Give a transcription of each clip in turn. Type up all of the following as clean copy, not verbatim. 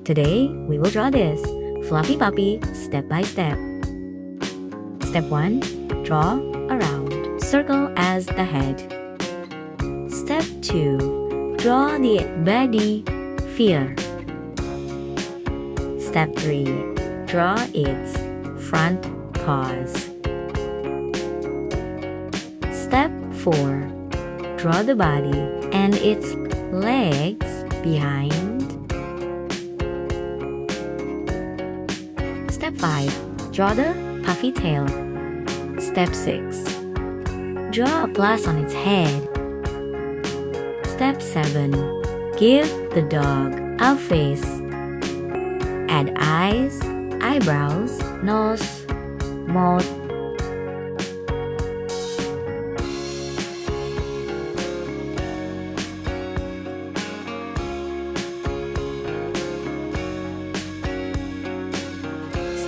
Today, we will draw this fluffy puppy step by step. Step 1. Draw a round circle as the head. Step 2. Draw the body fear. Step 3. Draw its front paws. Step 4. Draw the body and its legs behind. Step 5. Draw the puffy tail. Step 6. Draw a plus on its head. Step 7. Give the dog a face. Add eyes, eyebrows, nose, mouth.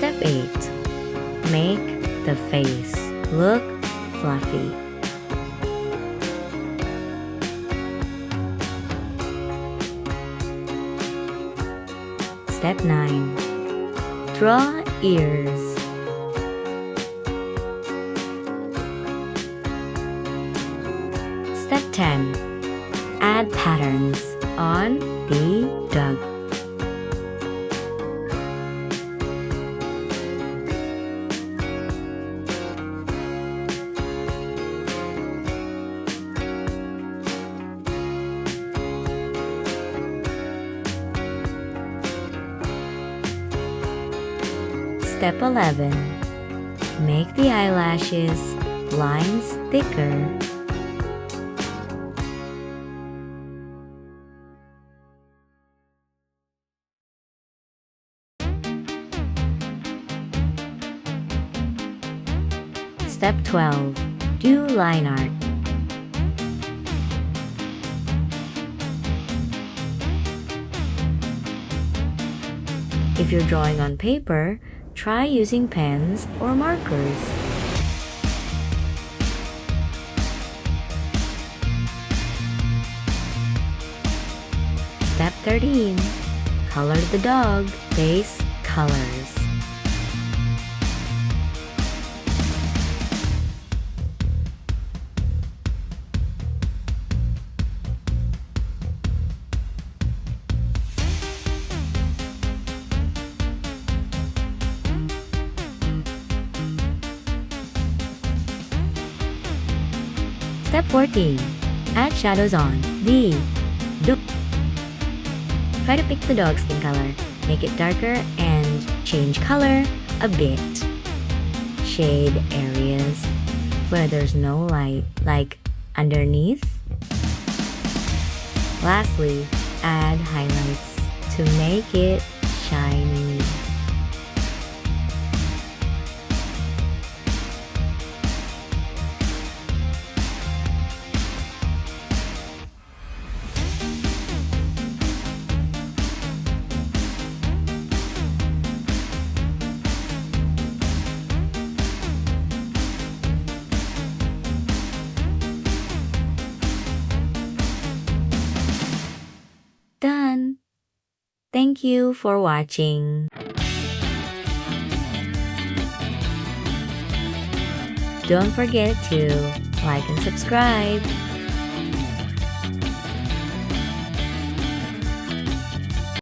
Step 8. Make the face look fluffy. Step 9. Draw ears. Step 10. Add patterns on the dog. Step 11. Make the eyelashes lines thicker. Step 12. Do line art. If you're drawing on paper, try using pens or markers. Step 13. Color the dog base colors. Step 14. Add shadows on the dog. Try to pick the dog's skin color. Make it darker and change color a bit. Shade areas where there's no light, like underneath. Lastly, add highlights to make it shiny. Done! Thank you for watching. Don't forget to like and subscribe.